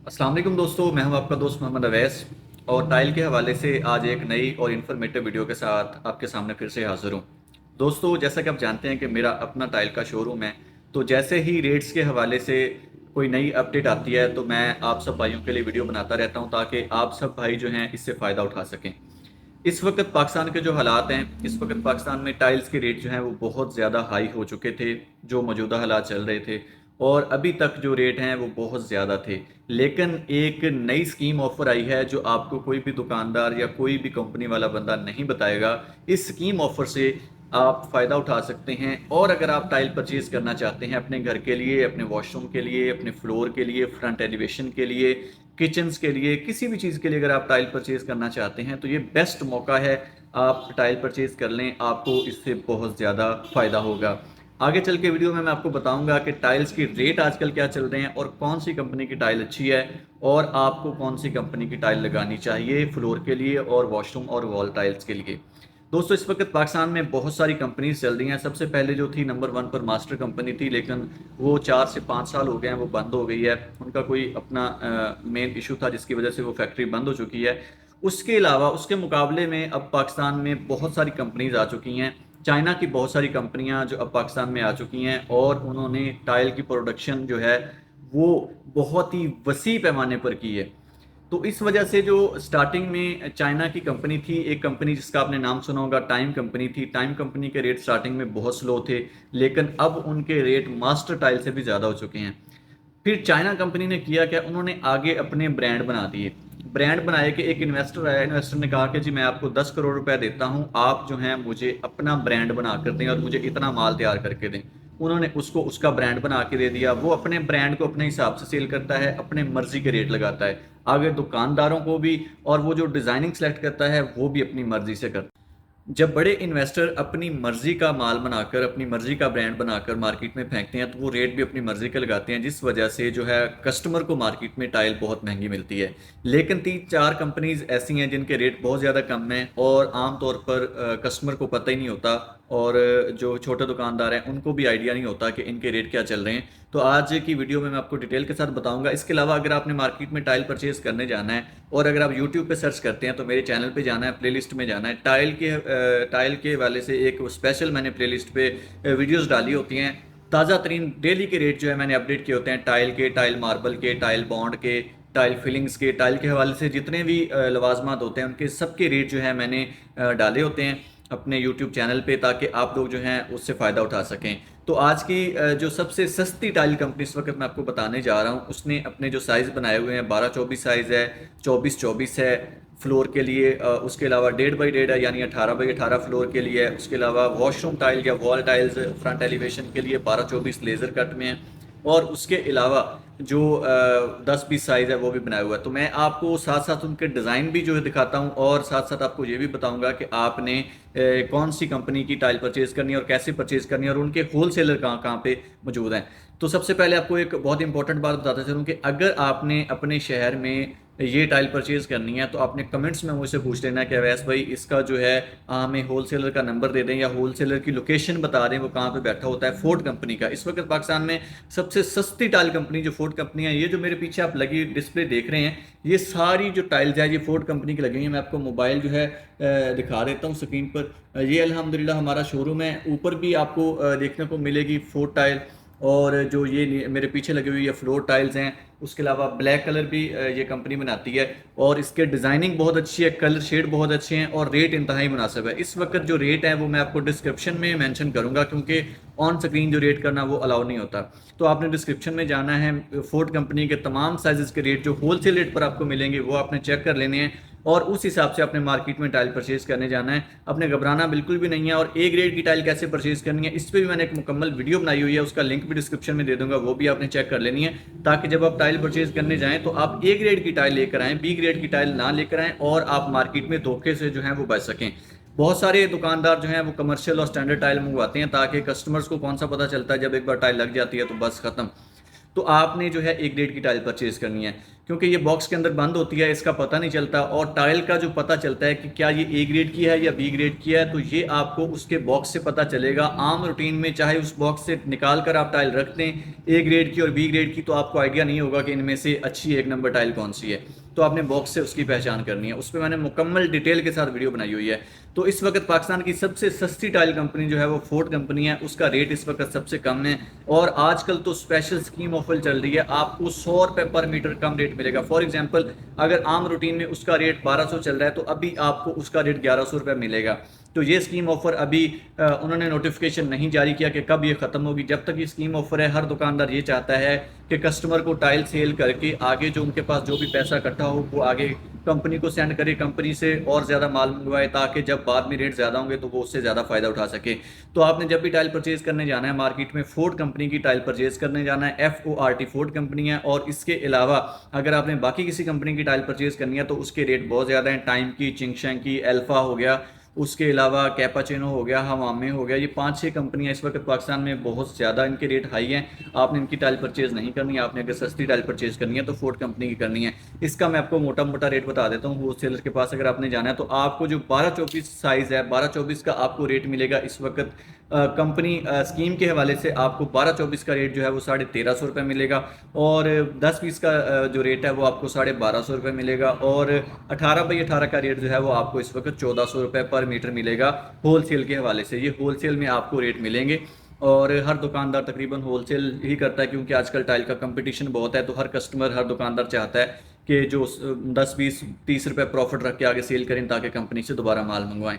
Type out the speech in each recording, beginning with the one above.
अस्सलाम वालेकुम दोस्तों, मैं हूं आपका दोस्त मोहम्मद अवैस और टाइल के हवाले से आज एक नई और इन्फॉर्मेटिव वीडियो के साथ आपके सामने फिर से हाजिर हूं। दोस्तों, जैसा कि आप जानते हैं कि मेरा अपना टाइल का शोरूम है, तो जैसे ही रेट्स के हवाले से कोई नई अपडेट आती है तो मैं आप सब भाइयों के लिए वीडियो बनाता रहता हूं ताकि आप सब भाई जो हैं इससे फ़ायदा उठा सकें। इस वक्त पाकिस्तान के जो हालात हैं, इस वक्त पाकिस्तान में टाइल्स के रेट जो हैं वो बहुत ज़्यादा हाई हो चुके थे, जो मौजूदा हालात चल रहे थे, और अभी तक जो रेट हैं वो बहुत ज़्यादा थे। लेकिन एक नई स्कीम ऑफ़र आई है जो आपको कोई भी दुकानदार या कोई भी कंपनी वाला बंदा नहीं बताएगा। इस स्कीम ऑफ़र से आप फ़ायदा उठा सकते हैं, और अगर आप टाइल परचेज़ करना चाहते हैं अपने घर के लिए, अपने वॉशरूम के लिए, अपने फ्लोर के लिए, फ्रंट एलिवेशन के लिए, किचन्स के लिए, किसी भी चीज़ के लिए अगर आप टाइल परचेज़ करना चाहते हैं तो ये बेस्ट मौका है। आप टाइल परचेज़ कर लें, आपको इससे बहुत ज़्यादा फ़ायदा होगा। आगे चल के वीडियो में मैं आपको बताऊंगा कि टाइल्स की रेट आजकल क्या चल रहे हैं और कौन सी कंपनी की टाइल अच्छी है, और आपको कौन सी कंपनी की टाइल लगानी चाहिए फ्लोर के लिए और वॉशरूम और वॉल टाइल्स के लिए। दोस्तों, इस वक्त पाकिस्तान में बहुत सारी कंपनीज चल रही हैं। सबसे पहले जो थी नंबर वन पर मास्टर कंपनी थी, लेकिन वो 4 से 5 साल हो गए हैं, वो बंद हो गई है। उनका कोई अपना मेन इशू था जिसकी वजह से वो फैक्ट्री बंद हो चुकी है। उसके अलावा उसके मुकाबले में अब पाकिस्तान में बहुत सारी कंपनीज आ चुकी हैं। चाइना की बहुत सारी कंपनियां जो अब पाकिस्तान में आ चुकी हैं, और उन्होंने टाइल की प्रोडक्शन जो है वो बहुत ही वसी पैमाने पर की है। तो इस वजह से जो स्टार्टिंग में चाइना की कंपनी थी, एक कंपनी जिसका आपने नाम सुना होगा, टाइम कंपनी थी। टाइम कंपनी के रेट स्टार्टिंग में बहुत स्लो थे, लेकिन अब उनके रेट मास्टर टाइल से भी ज़्यादा हो चुके हैं। फिर चाइना कंपनी ने किया क्या, उन्होंने आगे अपने ब्रांड बना दिए। ब्रांड बनाए कि एक इन्वेस्टर आया, इन्वेस्टर ने कहा कि जी मैं आपको 10 करोड़ रुपए देता हूँ, आप जो हैं मुझे अपना ब्रांड बना कर दें और मुझे इतना माल तैयार करके दें। उन्होंने उसको उसका ब्रांड बना के दे दिया। वो अपने ब्रांड को अपने हिसाब से सेल करता है, अपने मर्जी के रेट लगाता है आगे दुकानदारों को भी, और वो जो डिज़ाइनिंग सेलेक्ट करता है वो भी अपनी मर्जी से करता है। जब बड़े इन्वेस्टर अपनी मर्जी का माल बनाकर, अपनी मर्जी का ब्रांड बनाकर मार्केट में फेंकते हैं, तो वो रेट भी अपनी मर्जी का लगाते हैं, जिस वजह से जो है कस्टमर को मार्केट में टाइल बहुत महंगी मिलती है। लेकिन 3-4 कंपनीज ऐसी हैं जिनके रेट बहुत ज़्यादा कम हैं और आम तौर पर कस्टमर को पता ही नहीं होता, और जो छोटे दुकानदार हैं उनको भी आइडिया नहीं होता कि इनके रेट क्या चल रहे हैं। तो आज की वीडियो में मैं आपको डिटेल के साथ बताऊंगा। इसके अलावा अगर आपने मार्केट में टाइल परचेज करने जाना है, और अगर आप यूट्यूब पे सर्च करते हैं तो मेरे चैनल पे जाना है, प्लेलिस्ट में जाना है, टाइल के वाले से एक स्पेशल मैंने प्लेलिस्ट पे वीडियोस डाली होती हैं। ताज़ा तरीन डेली के रेट जो है मैंने अपडेट किए होते हैं, टाइल के, टाइल मार्बल के, टाइल बॉन्ड के, टाइल फिलिंग्स के, टाइल के हवाले से जितने भी लवाजमात होते हैं उनके सबके रेट जो है मैंने डाले होते हैं अपने यूट्यूब चैनल पे, ताकि आप लोग जो हैं उससे फ़ायदा उठा सकें। तो आज की जो सबसे सस्ती टाइल कंपनी इस वक्त मैं आपको बताने जा रहा हूँ, उसने अपने जो साइज़ बनाए हुए हैं 12-24 साइज़ है, 24-24 है फ्लोर के लिए, उसके अलावा 1.5x1.5 है यानी 18x18 फ्लोर के लिए है। उसके अलावा वॉशरूम टाइल या वॉल टाइल्स फ्रंट एलिवेशन के लिए 12-24 लेज़र कट में है, और उसके अलावा जो 10-20 साइज़ है वो भी बनाया हुआ है। तो मैं आपको साथ साथ उनके डिज़ाइन भी जो है दिखाता हूँ, और साथ साथ आपको ये भी बताऊँगा कि आपने कौन सी कंपनी की टाइल परचेज़ करनी है और कैसे परचेज़ करनी है, और उनके होल सेलर कहाँ कहाँ पे मौजूद हैं। तो सबसे पहले आपको एक बहुत इंपॉर्टेंट बात बताता चलूँ कि अगर आपने अपने शहर में ये टाइल परचेज करनी है तो आपने कमेंट्स में मुझसे पूछ लेना है कि अवैस भाई इसका जो है हमें होलसेलर का नंबर दे दें या होलसेलर की लोकेशन बता दें, वो कहाँ पे बैठा होता है। फोर्ड कंपनी का इस वक्त पाकिस्तान में सबसे सस्ती टाइल कंपनी जो फोर्ड कंपनी है, ये जो मेरे पीछे आप लगी डिस्प्ले देख रहे हैं, ये सारी जो टाइल्स है ये फोर्ड कंपनी की लगी हुई है। मैं आपको मोबाइल जो है दिखा देता हूँ स्क्रीन पर। ये अल्हम्दुलिल्लाह हमारा शोरूम है। ऊपर भी आपको देखने को मिलेगी फोर्ड टाइल, और जो ये मेरे पीछे लगी हुई ये फ्लोर टाइल्स हैं। उसके अलावा ब्लैक कलर भी ये कंपनी बनाती है, और इसके डिज़ाइनिंग बहुत अच्छी है, कलर शेड बहुत अच्छे हैं, और रेट इंतहाई मुनासिब है। इस वक्त जो रेट है वो मैं आपको डिस्क्रिप्शन में मेंशन करूंगा, क्योंकि ऑन स्क्रीन जो रेट करना वो अलाउ नहीं होता। तो आपने डिस्क्रिप्शन में जाना है, फोर्ड कंपनी के तमाम साइज़ के रेट जो होलसेल रेट पर आपको मिलेंगे वो आपने चेक कर लेने हैं, और उस हिसाब से अपने मार्केट में टाइल परचेज करने जाना है। अपने घबराना बिल्कुल भी नहीं है। और ए ग्रेड की टाइल कैसे परचेज करनी है इस पर भी मैंने एक मुकम्मल वीडियो बनाई हुई है, उसका लिंक भी डिस्क्रिप्शन में दे दूंगा, वो भी आपने चेक कर लेनी है, ताकि जब आप टाइल परचेज करने जाएं तो आप ए ग्रेड की टाइल लेकर आएँ, बी ग्रेड की टाइल ना लेकर आएँ, और आप मार्केट में धोखे से जो है वो बच सकें। बहुत सारे दुकानदार जो हैं वो कमर्शियल और स्टैंडर्ड टाइल मंगवाते हैं, ताकि कस्टमर्स को कौन सा पता चलता है, जब एक बार टाइल लग जाती है तो बस ख़त्म। तो आपने जो है ए ग्रेड की टाइल परचेज करनी है, क्योंकि ये बॉक्स के अंदर बंद होती है, इसका पता नहीं चलता। और टाइल का जो पता चलता है कि क्या ये ए ग्रेड की है या बी ग्रेड की है, तो ये आपको उसके बॉक्स से पता चलेगा। आम रूटीन में चाहे उस बॉक्स से निकाल कर आप टाइल रख दें ए ग्रेड की और बी ग्रेड की, तो आपको आइडिया नहीं होगा कि इनमें से अच्छी एक नंबर टाइल कौन सी है। तो आपने बॉक्स से उसकी पहचान करनी है। उस पर मैंने मुकम्मल डिटेल के साथ वीडियो बनाई हुई है। तो इस वक्त पाकिस्तान की सबसे सस्ती टाइल कंपनी जो है वो फोर्ड कंपनी है, उसका रेट इस वक्त सबसे कम है। और आजकल तो स्पेशल स्कीम ऑफर चल रही है, आपको 100 रुपये पर मीटर कम रेट मिलेगा। फॉर एग्जांपल, अगर आम रूटीन में उसका रेट 1200 चल रहा है, तो अभी आपको उसका रेट 1100 रुपये मिलेगा। तो ये स्कीम ऑफर अभी उन्होंने नोटिफिकेशन नहीं जारी किया कि कब ये ख़त्म होगी। जब तक ये स्कीम ऑफर है, हर दुकानदार ये चाहता है कि कस्टमर को टाइल सेल करके आगे जो उनके पास जो भी पैसा इकट्ठा हो वो आगे कंपनी को सेंड करे, कंपनी से और ज़्यादा माल मंगवाए, ताकि जब बाद में रेट ज़्यादा होंगे तो वो उससे ज़्यादा फ़ायदा उठा सके। तो आपने जब भी टाइल परचेज़ करने जाना है मार्केट में, फोर्ड कंपनी की टाइल परचेज़ करने जाना है। FORD फोर्ड कंपनी है। और इसके अलावा अगर आपने बाकी किसी कंपनी की टाइल परचेज़ करनी है तो उसके रेट बहुत ज़्यादा हैं। टाइम की, चिंगशैंग की, अल्फा हो गया, उसके अलावा कैपाचिनो हो गया, हमामे हो गया, ये 5-6 कंपनियां इस वक्त पाकिस्तान में बहुत ज़्यादा इनके रेट हाई हैं। आपने इनकी टाइल परचेज़ नहीं करनी है। आपने अगर सस्ती टाइल परचेज़ करनी है तो फोर्ड कंपनी की करनी है। इसका मैं आपको मोटा मोटा रेट बता देता हूँ। होल सेलर के पास अगर आपने जाना है तो आपको जो 12-24 साइज़ है, 12-24 का आपको रेट मिलेगा इस वक्त कंपनी स्कीम के हवाले से। आपको 12-24 का रेट जो है वो 1350 रुपये मिलेगा। और 10 पीस का जो रेट है वो आपको 1250 रुपये मिलेगा। और 18x18 का रेट जो है वो आपको इस वक्त 1400 रुपये पर मीटर मिलेगा होल सेल के हवाले से। ये होल सेल में आपको रेट मिलेंगे। और हर दुकानदार तकरीबन होल सेल ही करता है, क्योंकि आजकल टाइल का कंपटीशन बहुत है। तो हर कस्टमर, हर दुकानदार चाहता है कि जो 10-20-30 रुपये प्रॉफिट रख के आगे सेल करें, ताकि कंपनी से दोबारा माल मंगवाएं।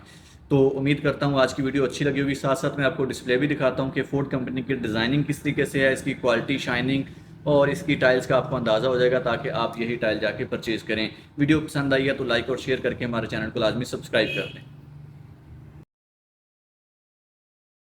तो उम्मीद करता हूँ आज की वीडियो अच्छी लगी होगी। साथ साथ मैं आपको डिस्प्ले भी दिखाता हूँ कि फोर्ड कंपनी की डिज़ाइनिंग किस तरीके से है, इसकी क्वालिटी, शाइनिंग और इसकी टाइल्स का आपको अंदाज़ा हो जाएगा, ताकि आप यही टाइल जाके परचेज़ करें। वीडियो पसंद आई है तो लाइक और शेयर करके हमारे चैनल को लाजमी सब्सक्राइब कर लें।